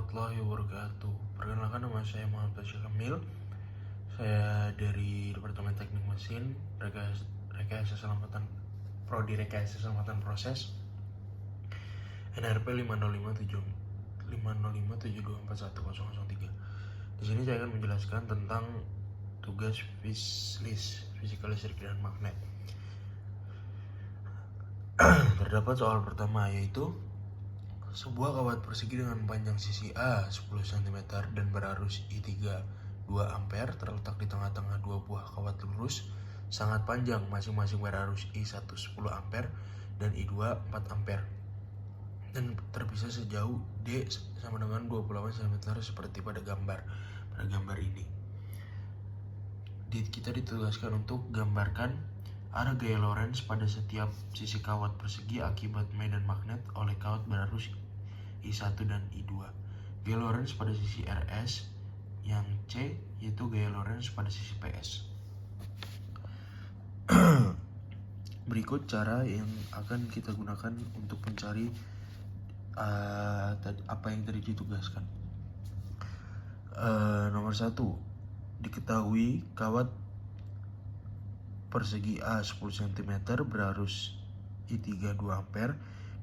warahmatullahi wabarakatuh. Perkenalkan, nama saya Muhammad Bashir Kamil. Saya dari Departemen Teknik Mesin, Rekayasa Selamatan Prodi Rekayasa Selamatan Proses, NRP 50572410003. Di sini saya akan menjelaskan tentang tugas FISLIS, Fisika Listrik dan Magnet. Terdapat soal pertama, yaitu sebuah kawat persegi dengan panjang sisi A 10 cm dan berarus I3 2 ampere terletak di tengah-tengah dua buah kawat lurus sangat panjang, masing-masing berarus I1 10 ampere dan I2 4 ampere, dan terpisah sejauh D sama dengan 28 cm seperti pada gambar ini. Kita ditugaskan untuk gambarkan arah gaya Lorentz pada setiap sisi kawat persegi akibat medan magnet oleh kawat berarus I1 dan I2. Gaya Lorentz pada sisi RS yang C yaitu gaya Lorentz pada sisi PS. Berikut cara yang akan kita gunakan untuk mencari apa yang tadi ditugaskan. Nomor 1, diketahui kawat persegi A 10 cm berarus I3 2 ampere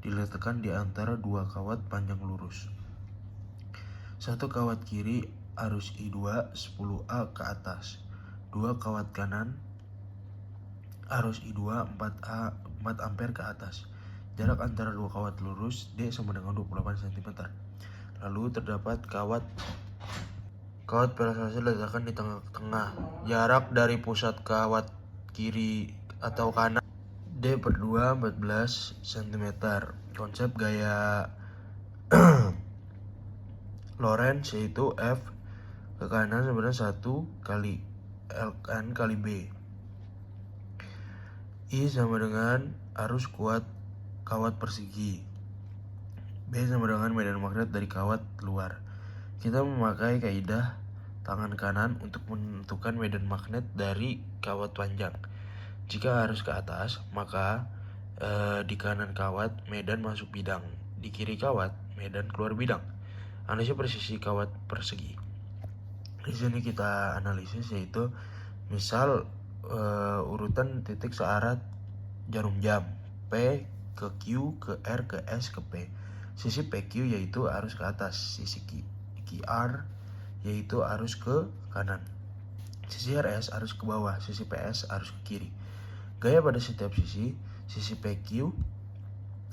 diletakkan di antara dua kawat panjang lurus. Satu kawat kiri arus I2 10A ke atas, dua kawat kanan arus I2 4 ampere ke atas. Jarak antara dua kawat lurus D sama dengan 28 cm. Lalu terdapat kawat perasasi diletakkan di tengah-tengah. Jarak dari pusat kawat kiri atau kanan D per 2 14 cm. Konsep gaya Lorentz yaitu F ke kanan sebenarnya 1 kali Ln kali B. I sama dengan arus kuat kawat persegi. B sama dengan medan magnet dari kawat luar. Kita memakai kaidah tangan kanan untuk menentukan medan magnet dari kawat panjang. Jika arus ke atas, maka di kanan kawat medan masuk bidang, di kiri kawat medan keluar bidang. Analisis presisi kawat persegi. Di sini kita analisis yaitu misal urutan titik searah jarum jam P ke Q ke R ke S ke P. Sisi PQ yaitu arus ke atas, sisi QR yaitu arus ke kanan, sisi RS arus ke bawah, sisi PS arus ke kiri. Gaya pada setiap sisi PQ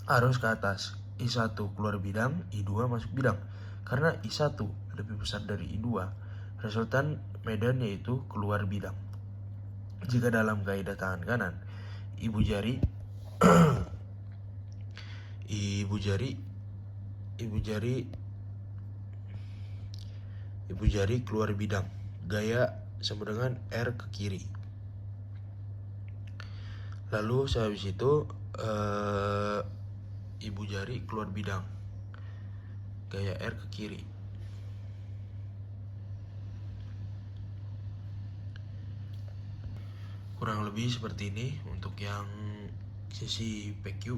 arus ke atas, I1 keluar bidang, I2 masuk bidang. Karena I1 lebih besar dari I2, resultan medan yaitu keluar bidang. Jika dalam kaidah tangan kanan, ibu jari keluar bidang, gaya sama dengan R ke kiri. Lalu sehabis itu ibu jari keluar bidang, gaya R ke kiri. Kurang lebih seperti ini untuk yang sisi PQ,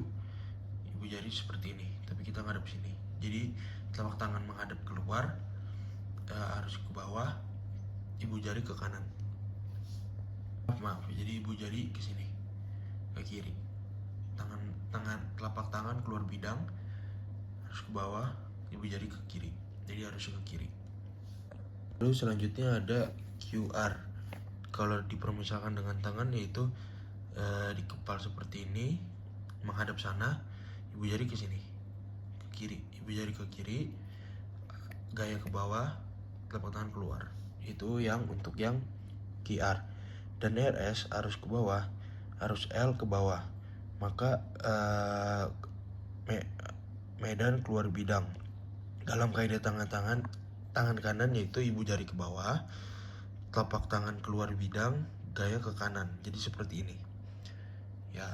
ibu jari seperti ini, tapi kita ngadep sini. Jadi telapak tangan menghadap keluar, harus ke bawah, ibu jari ke kanan. Maaf, jadi ibu jari ke sini, ke kiri. Telapak tangan keluar bidang, harus ke bawah, ibu jari ke kiri. Jadi harus ke kiri. Lalu selanjutnya ada QR. Kalau dipermisalkan dengan tangan yaitu dikepal seperti ini, menghadap sana, ibu jari ke sini, ke kiri, ibu jari ke kiri, gaya ke bawah, telapak tangan keluar. Itu yang untuk yang QR. Dan RS arus ke bawah, arus L ke bawah, maka medan keluar bidang. Dalam kaidah tangan kanan yaitu ibu jari ke bawah, telapak tangan keluar bidang, gaya ke kanan. Jadi seperti ini. Ya,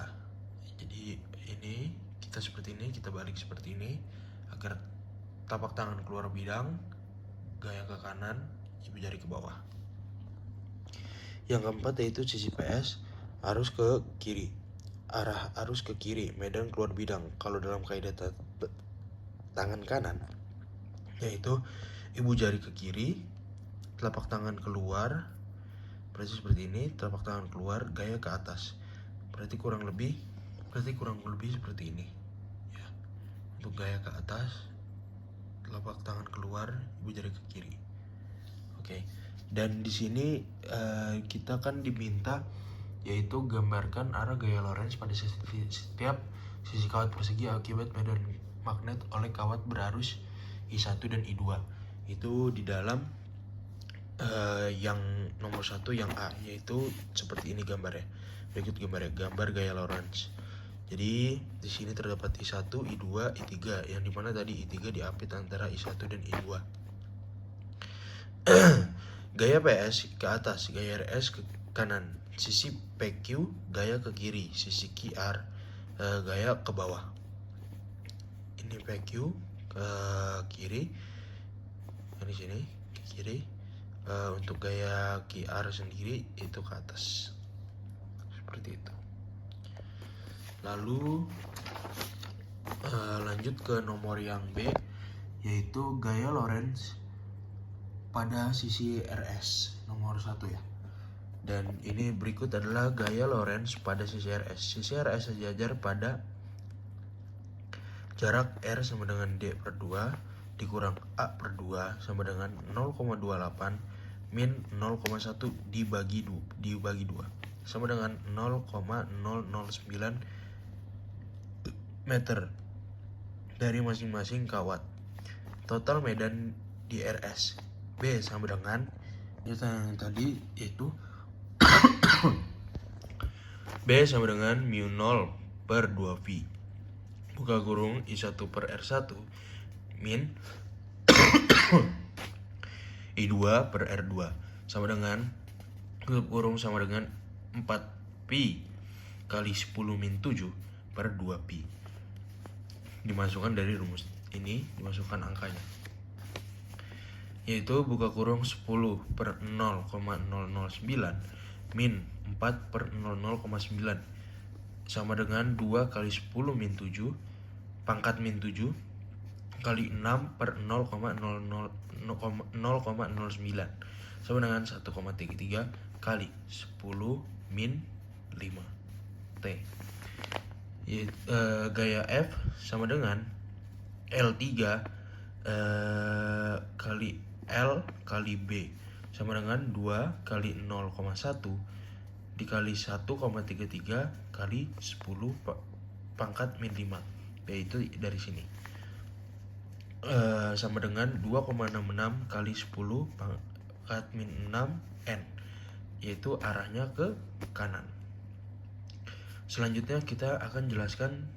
jadi ini kita seperti ini, kita balik seperti ini agar telapak tangan keluar bidang, gaya ke kanan, ibu jari ke bawah. Yang keempat yaitu sisi PS arus ke kiri. Arah arus ke kiri, medan keluar bidang. Kalau dalam kaidah tangan kanan, yaitu ibu jari ke kiri, telapak tangan keluar, berarti seperti ini, telapak tangan keluar, gaya ke atas. Berarti kurang lebih seperti ini. Ya. Untuk gaya ke atas, telapak tangan keluar, ibu jari ke kiri. Oke. Dan di sini kita kan diminta yaitu gambarkan arah gaya Lorentz pada setiap sisi kawat persegi akibat medan magnet oleh kawat berarus I1 dan I2. Itu di dalam yang nomor 1 yang A, yaitu seperti ini gambarnya. Berikut gambarnya, gambar gaya Lorentz. Jadi di sini terdapat I1, I2, I3, yang dimana tadi I3 diapit antara I1 dan I2. Gaya PS ke atas, gaya RS ke kanan, sisi PQ gaya ke kiri, sisi QR gaya ke bawah. Ini PQ ke kiri, yang di sini ke kiri. Untuk gaya QR sendiri itu ke atas, seperti itu. Lalu lanjut ke nomor yang B, yaitu gaya Lorentz pada sisi RS nomor 1 ya. Dan ini berikut adalah gaya Lorentz pada sisi RS. Sisi RS sejajar pada jarak R sama dengan D per 2 dikurang A per 2 sama dengan 0,28 min 0,1 dibagi 2 sama dengan 0,009 meter dari masing-masing kawat. Total medan di RS B sama dengan yang tadi, yaitu B sama dengan mu 0 per 2V buka kurung I1 per R1 min I2 per R2 sama dengan tutup kurung sama dengan 4pi kali 10 min 7 per 2pi. Dimasukkan dari rumus ini, dimasukkan angkanya, yaitu buka kurung 10 per 0,009 min 4 per 00,9 sama dengan 2 kali 10 min 7 pangkat min 7 kali 6 per 0,09 sama dengan 1,33 kali 10 min 5 T. Gaya F sama dengan L3 kali L kali B sama dengan 2 kali 0,1 dikali 1,33 kali 10 pangkat min 5, yaitu dari sini sama dengan 2,66 kali 10 pangkat min 6 N, yaitu arahnya ke kanan. Selanjutnya kita akan jelaskan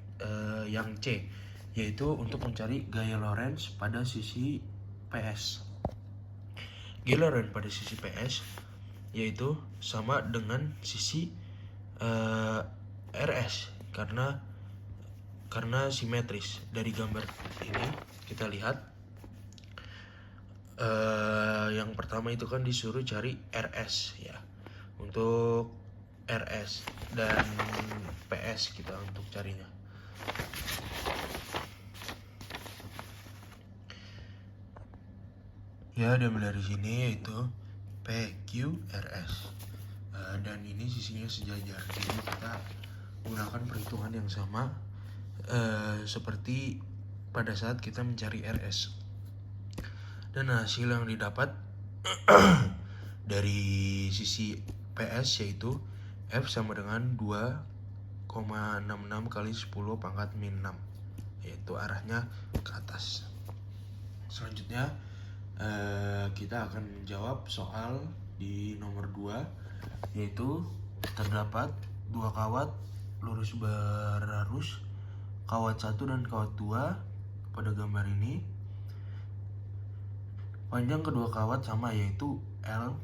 yang C, yaitu untuk mencari gaya Lorentz pada sisi PS. Gaya Lorentz pada sisi PS yaitu sama dengan sisi RS karena simetris. Dari gambar ini kita lihat yang pertama itu kan disuruh cari RS ya. Untuk RS dan PS kita untuk carinya. Ya, dimulai dari sini yaitu PQRS dan ini sisinya sejajar, jadi kita gunakan perhitungan yang sama seperti pada saat kita mencari RS. Dan hasil yang didapat dari sisi PS yaitu F sama dengan 2,66 kali 10 pangkat min 6, yaitu arahnya ke atas. Selanjutnya kita akan menjawab soal di nomor 2, yaitu terdapat dua kawat lurus berarus, kawat 1 dan kawat 2 pada gambar ini. Panjang kedua kawat sama, yaitu L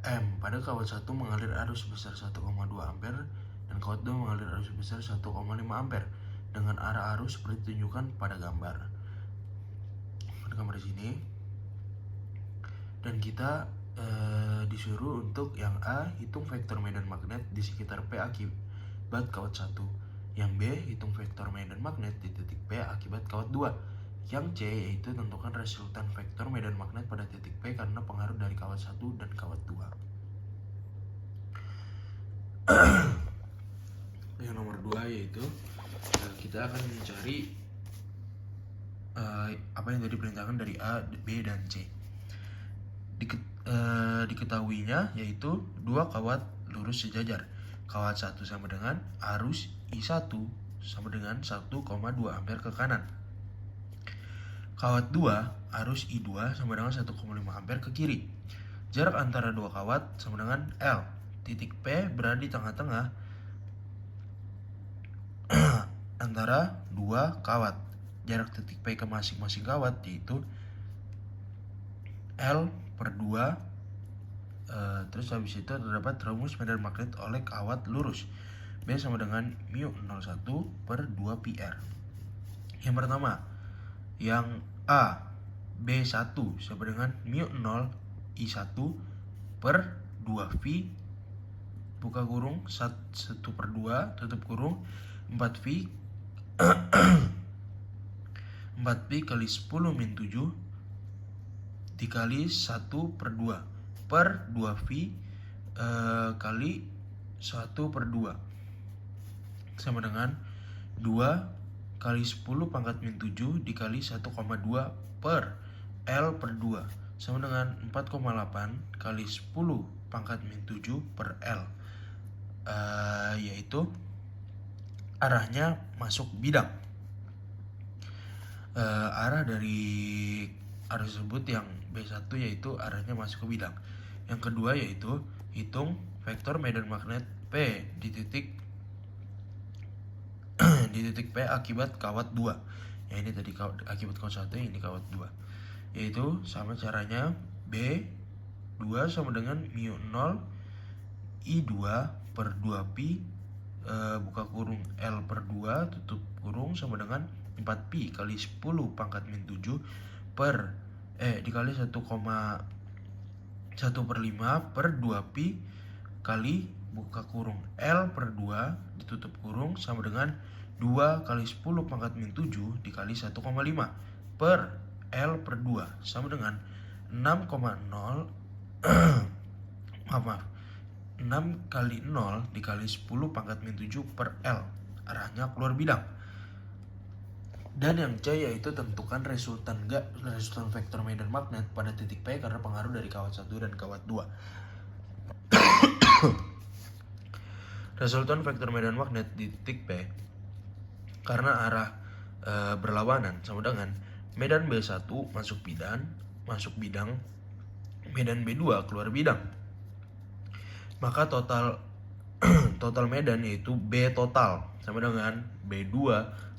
M. Pada kawat 1 mengalir arus sebesar 1,2 ampere dan kawat 2 mengalir arus sebesar 1,5 ampere dengan arah arus seperti ditunjukkan pada gambar. Pada gambar di sini. Dan kita disuruh untuk yang A, hitung vektor medan magnet di sekitar P akibat kawat 1. Yang B, hitung vektor medan magnet di titik P akibat kawat 2. Yang C yaitu tentukan resultan vektor medan magnet pada titik P karena pengaruh dari kawat 1 dan kawat 2. Yang nomor 2 yaitu kita akan mencari apa yang tadi diperintahkan dari A, B, dan C. Diketahuinya yaitu dua kawat lurus sejajar. Kawat 1 sama dengan arus I1 sama dengan 1,2 ampere ke kanan. Kawat 2 arus I2 sama dengan 1,5 ampere ke kiri. Jarak antara dua kawat sama dengan L. Titik P berada di tengah-tengah antara dua kawat. Jarak titik P ke masing-masing kawat yaitu L per 2. Terus habis itu terdapat rumus medan magnet oleh kawat lurus. B sama dengan mu 01 per 2 PR. Yang pertama, yang A, B1 sama dengan mu 0 I1 per 2V buka kurung 1 per 2 tutup kurung 4V 4V kali 10 min 7 dikali 1 per 2 per 2V kali 1 per 2 sama dengan 2 kali 10 pangkat min 7 dikali 1,2 per L per 2 sama dengan 4,8 kali 10 pangkat min 7 per L, yaitu arahnya masuk bidang. Arah dari arus tersebut yang B1 yaitu arahnya masuk ke bidang. Yang kedua yaitu hitung vektor medan magnet P di titik P akibat kawat 2. Ya ini tadi akibat kawat 1, ini kawat 2. Yaitu sama caranya B2 sama dengan mu 0 I2 per 2pi buka kurung L per 2 tutup kurung sama dengan 4pi kali 10 pangkat min 7 per dikali 1,1 per 5 per 2pi kali buka kurung L per 2 ditutup kurung sama dengan 2 kali 10 pangkat min 7 dikali 1,5 per L per 2 sama dengan 6,0 maaf 6 kali 0 dikali 10 pangkat min 7 per L. Arahnya keluar bidang. Dan yang C yaitu tentukan resultan vektor medan magnet pada titik P karena pengaruh dari kawat 1 dan kawat 2. Resultan vektor medan magnet di titik P karena arah berlawanan sama dengan medan B1 masuk bidang, medan B2 keluar bidang. Maka total medan yaitu B total sama dengan B2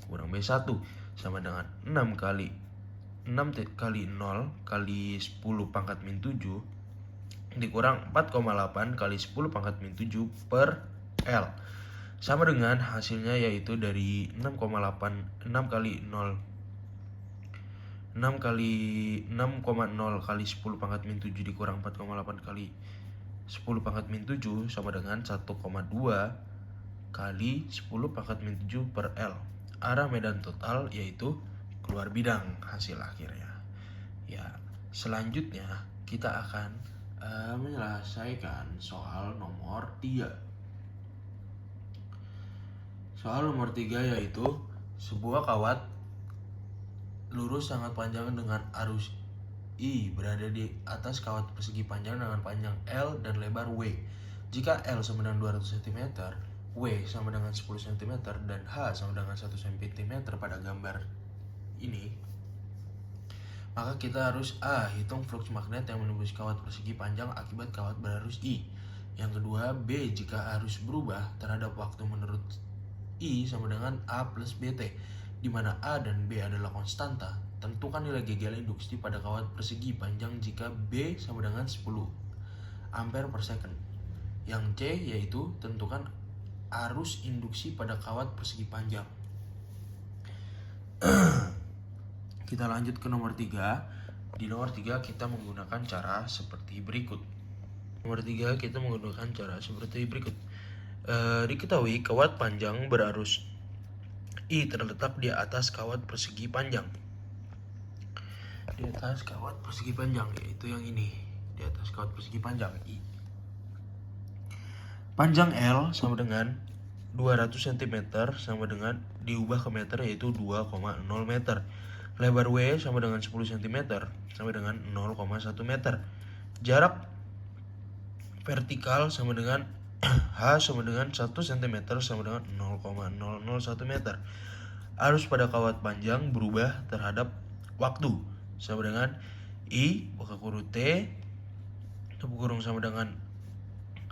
kurang B1 sama dengan 6 kali 0 kali 10 pangkat min 7 dikurang 4,8 kali 10 pangkat min 7 per L sama dengan hasilnya yaitu dari 6 kali 0 kali 10 pangkat min 7 dikurang 4,8 kali 10 pangkat min 7 sama dengan 1,2 kali 10 pangkat min 7 per L. Arah medan total yaitu keluar bidang hasil akhirnya. Ya, selanjutnya kita akan menyelesaikan soal nomor 3. Soal nomor 3 yaitu sebuah kawat lurus sangat panjang dengan arus I berada di atas kawat persegi panjang dengan panjang L dan lebar W. Jika L sama dengan 200 cm, W sama dengan 10 cm, dan H sama dengan 1 cm pada gambar ini, maka kita harus A. Hitung flux magnet yang menembus kawat persegi panjang akibat kawat berarus I. Yang kedua, B. Jika arus berubah terhadap waktu menurut I sama dengan A plus BT, di mana A dan B adalah konstanta. Tentukan nilai GGL induksi pada kawat persegi panjang jika B sama dengan 10 ampere per second. Yang C yaitu tentukan arus induksi pada kawat persegi panjang. Kita lanjut ke nomor 3. Di nomor 3 kita menggunakan cara seperti berikut. Diketahui kawat panjang berarus I terletak di atas kawat persegi panjang. di atas kawat persegi panjang, yaitu yang ini. Di atas kawat persegi panjang I. Panjang L sama dengan 200 cm sama dengan diubah ke meter yaitu 2,0 meter. Lebar W sama dengan 10 cm sama dengan 0,1 meter. Jarak vertikal sama dengan H sama dengan 1 cm sama dengan 0,001 meter. Arus pada kawat panjang berubah terhadap waktu sama dengan I buka kurung T tutup kurung sama dengan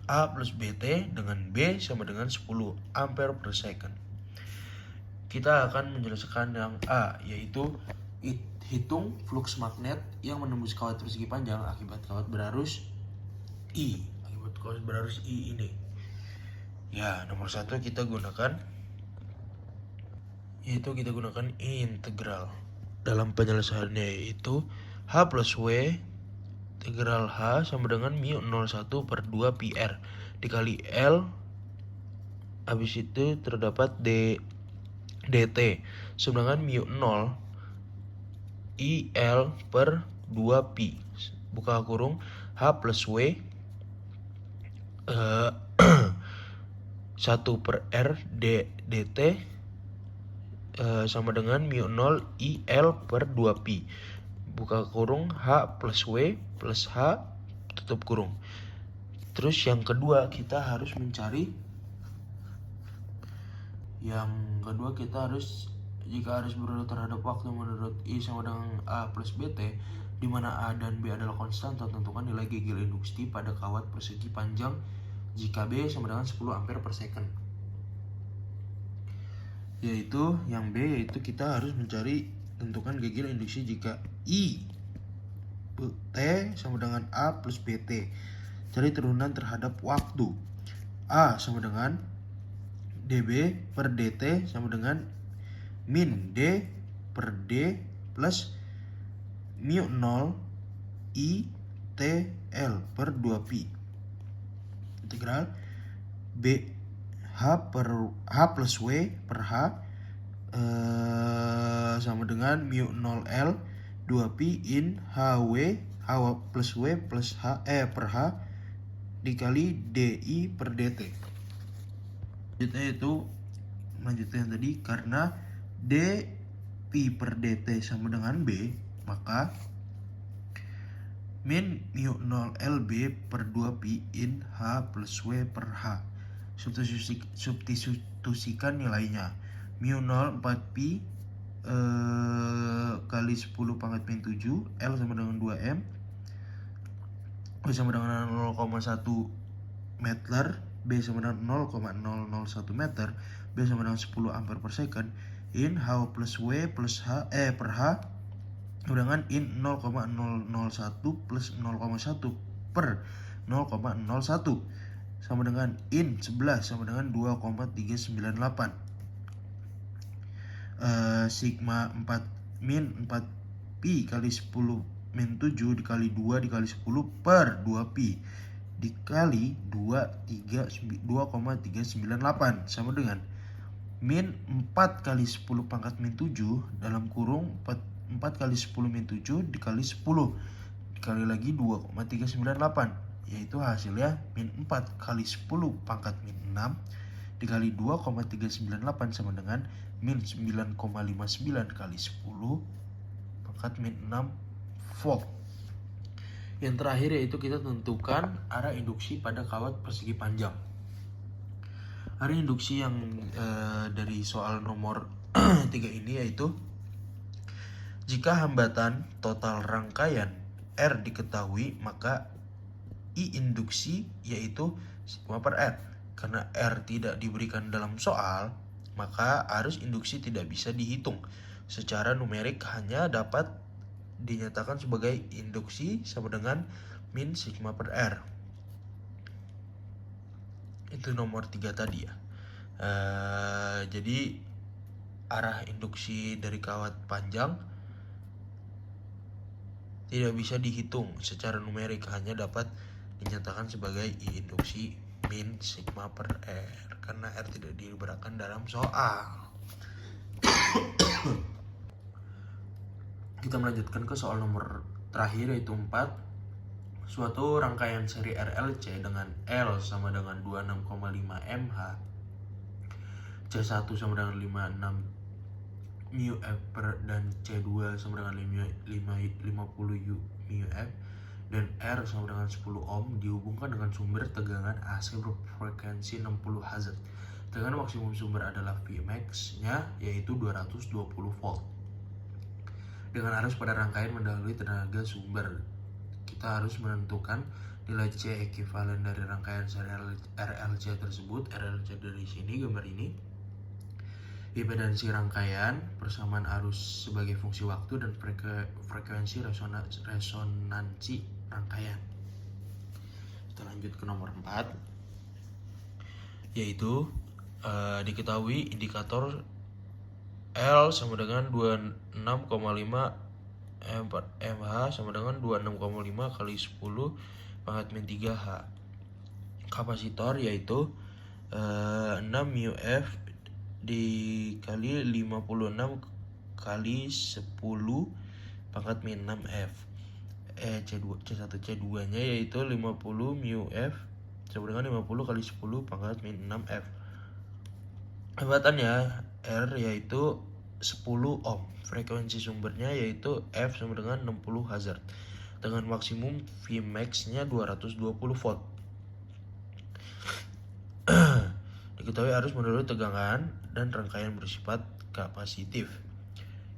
A plus BT dengan B sama dengan 10 ampere per second. Kita akan menjelaskan yang A, yaitu hitung flux magnet yang menembus kawat persegi panjang akibat kawat berarus I. Akibat kawat berarus I ini. Ya, nomor 1 kita gunakan integral. Dalam penyelesaiannya yaitu H plus W integral H sama dengan mu 01 per 2 PR dikali L, habis itu terdapat dt sama dengan mu 0 IL per 2 pi buka kurung H plus W 1 per R dt sama dengan mu 0 IL per 2 pi buka kurung H plus W plus H tutup kurung. Terus yang kedua kita harus jika harus berurut terhadap waktu menurut I sama dengan A plus BT, di mana A dan B adalah konstan, tentukan nilai Gegel induksi pada kawat persegi panjang jika B sama dengan 10 ampere per second. Yaitu yang B, yaitu kita harus mencari tentukan Gegel induksi jika I T sama dengan A plus BT. Cari turunan terhadap waktu. A sama dengan dB per dt sama dengan min d per d plus mu 0 I T L per 2 pi integral B H plus W per H sama dengan mu 0 L 2 pi in HW plus W plus H per H dikali DI per DT. Selanjutnya itu melanjutkan yang tadi, karena D pi per DT sama dengan B, maka min mu 0 LB per 2 pi in H plus W per H. Substitusikan nilainya. Mu 0 4 pi kali 10 pangkat min 7, L sama dengan 2M, B sama dengan 0,1 meter, B sama dengan 0,001 meter, B sama dengan 10 ampere per second, in H plus W plus H per H dengan in 0,001 plus 0,1 per 0,01 sama dengan in 11 sama dengan 2,398. Sigma 4 min 4 pi kali 10 min 7 dikali 2 dikali 10 per 2 pi dikali 2,398 sama dengan min 4 kali 10 pangkat min 7 dalam kurung 4 kali 10 min 7 dikali 10 dikali lagi 2,398, yaitu hasilnya min 4 kali 10 pangkat min 6 dikali 2,398 sama dengan min 9,59 kali 10 pangkat min 6 volt. Yang terakhir yaitu kita tentukan arah induksi pada kawat persegi panjang. Arah induksi yang dari soal nomor 3 ini yaitu jika hambatan total rangkaian R diketahui, maka I induksi yaitu sigma per R. Karena R tidak diberikan dalam soal, maka arus induksi tidak bisa dihitung secara numerik, hanya dapat dinyatakan sebagai induksi sama dengan min sigma per R. Itu nomor 3 tadi ya. Jadi arah induksi dari kawat panjang tidak bisa dihitung secara numerik, hanya dapat dinyatakan sebagai I induksi min sigma per R karena R tidak diberikan dalam soal. Kita melanjutkan ke soal nomor terakhir yaitu 4. Suatu rangkaian seri RLC dengan L sama dengan 26,5 mH, C1 sama dengan 56 μF dan C2 sama dengan 50 μF dan R sama dengan 10 ohm dihubungkan dengan sumber tegangan AC berfrekuensi 60 Hz. Tegangan maksimum sumber adalah Vmax-nya yaitu 220 volt. Dengan arus pada rangkaian mendahului tenaga sumber, kita harus menentukan nilai C ekuivalen dari rangkaian seri RLC tersebut. RLC dari sini, gambar ini. Impedansi rangkaian, persamaan arus sebagai fungsi waktu, dan frekuensi resonansi rangkaian. Kita lanjut ke nomor 4, yaitu diketahui indikator L sama dengan 26,5 mH sama dengan 26,5 kali 10 pangkat min 3H. Kapasitor yaitu 6 μF dikali 56 kali 10 pangkat min 6F. C1 nya yaitu 50 μF sama dengan 50 kali 10 pangkat min 6F. Hebatannya R yaitu 10 ohm. Frekuensi sumbernya yaitu F sama dengan 60 Hz. Dengan maksimum Vmax-nya 220 volt. Diketahui arus mendahului tegangan dan rangkaian bersifat kapasitif.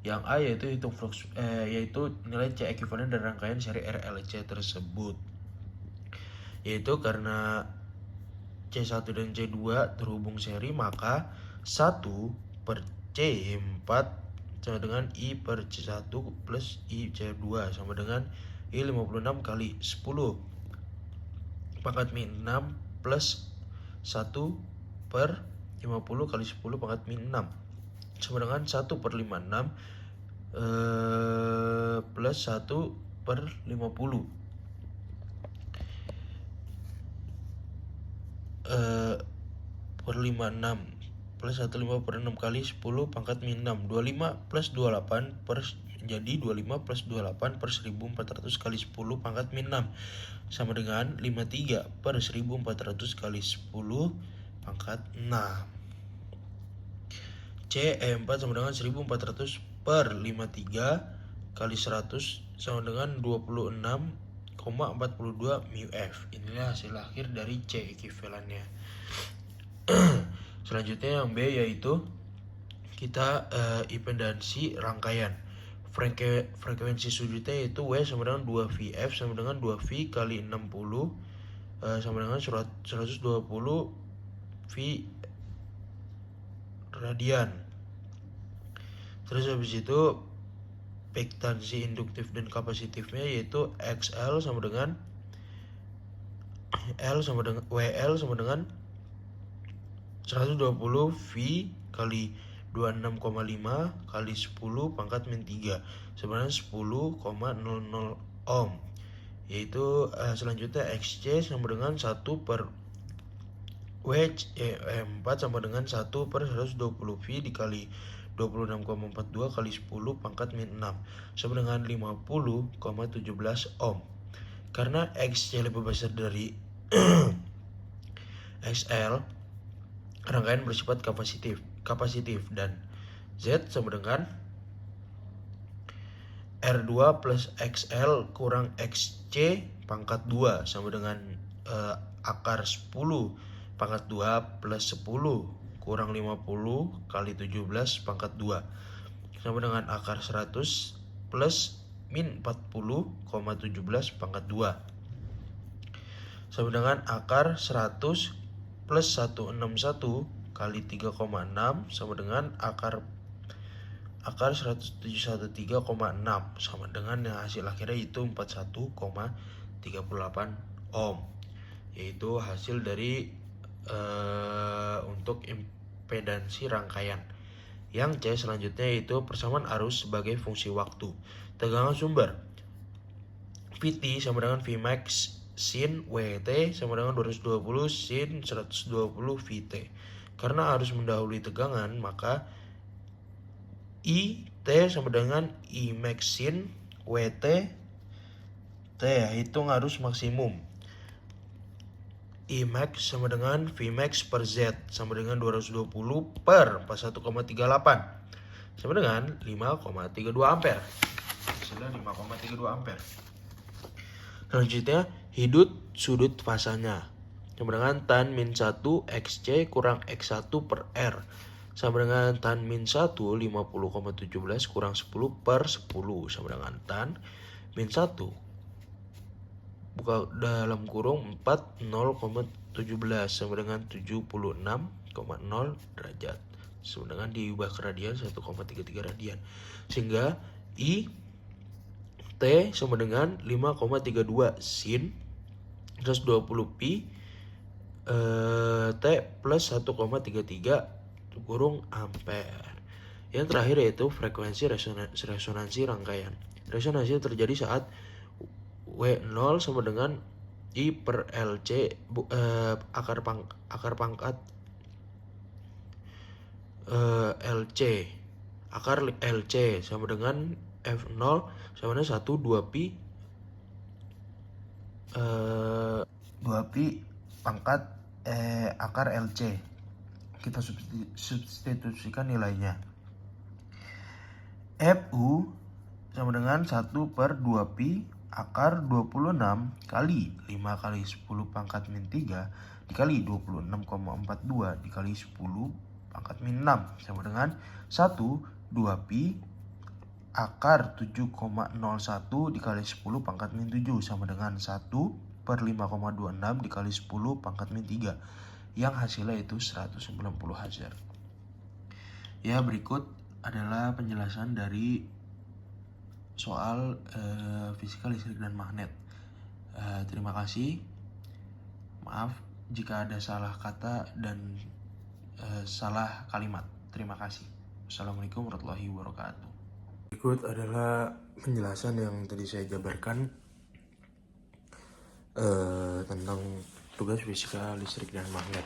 Yang A yaitu hitung flux yaitu nilai C ekuivalen dari rangkaian seri RLC tersebut. Yaitu karena C1 dan C2 terhubung seri, maka 1 per C4 sama dengan I per C1 plus I C2 sama dengan I 56 kali 10 pangkat min 6 plus 1 per 50 kali 10 pangkat min 6 sama dengan 1 per 56 plus 1 per 50 per 56 plus 15 per 6 kali 10 pangkat min 6. 25 plus 28 per jadi 25 plus 28 per 1400 kali 10 pangkat min 6 sama dengan 53 per 1400 kali 10 pangkat 6. C4 sama dengan 1400 per 53 kali 100 sama dengan 26,42 μF. Inilah hasil akhir dari C ekuivalennya. Selanjutnya yang B yaitu kita impedansi rangkaian. Frekuensi sudutnya yaitu W sama dengan 2VF sama dengan 2V kali 60 sama dengan 120 V radian. Terus habis itu pektansi induktif dan kapasitifnya yaitu XL sama dengan WL sama dengan 120 V kali 26,5 kali 10 pangkat min 3 sebenarnya 10,00 ohm. Yaitu selanjutnya XC sama dengan 1 per W4 sama dengan 1 per 120 V dikali 26,42 kali 10 pangkat min 6 sama dengan 50,17 ohm. Karena XC lebih besar dari XL, rangkaian bersifat kapasitif dan Z sama dengan R2 plus XL kurang XC pangkat 2 sama dengan akar 10 pangkat 2 plus 10 kurang 50 kali 17 pangkat 2 sama dengan akar 100 plus min 40,17 pangkat 2 sama dengan akar 100 plus 161 kali 3,6 sama dengan akar 113,6 sama dengan yang hasil akhirnya itu 41,38 ohm. Yaitu hasil dari untuk impedansi rangkaian. Yang C selanjutnya yaitu persamaan arus sebagai fungsi waktu. Tegangan sumber Vt sama dengan Vmax sin Wt sama dengan 220 sin 120 Vt. Karena arus mendahului tegangan, maka I T sama dengan I max sin WT T, hitung arus maksimum. I max sama dengan V max per Z sama dengan 220 per 41,38 sama dengan 5,32 ampere. Hasilnya 5,32 ampere. Selanjutnya, hidup sudut fasanya sama dengan tan min 1 XC kurang X1 per R sama dengan tan min 1 50,17 kurang 10 per 10 sama dengan tan min 1 buka dalam kurung 4 0,17 sama dengan 76,0 derajat sama dengan diubah ke radian 1,33 radian, sehingga I T sama dengan 5,32 sin 120 pi T plus 1,33 kurung ampere. Yang terakhir yaitu frekuensi resonansi rangkaian. Resonansi terjadi saat W0 sama dengan I per LC akar pangkat LC akar LC sama dengan F0 sama dengan 1 2 pi 2 pi pangkat akar LC. Kita substitusikan nilainya. Fu sama dengan 1 per 2 pi akar 26 kali 5 kali 10 pangkat min 3 dikali 26,42 dikali 10 pangkat min 6 sama dengan 1 2 pi akar 7,01 dikali 10 pangkat min 7 sama dengan 1 per 5,26 dikali 10 pangkat min 3 yang hasilnya itu 190 Hz. Ya, berikut adalah penjelasan dari soal fisika listrik dan magnet. Terima kasih. Maaf jika ada salah kata dan salah kalimat. Terima kasih. Assalamualaikum warahmatullahi wabarakatuh. Berikut adalah penjelasan yang tadi saya jabarkan tentang tugas fisika listrik dan magnet.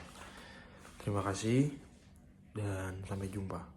Terima kasih dan sampai jumpa.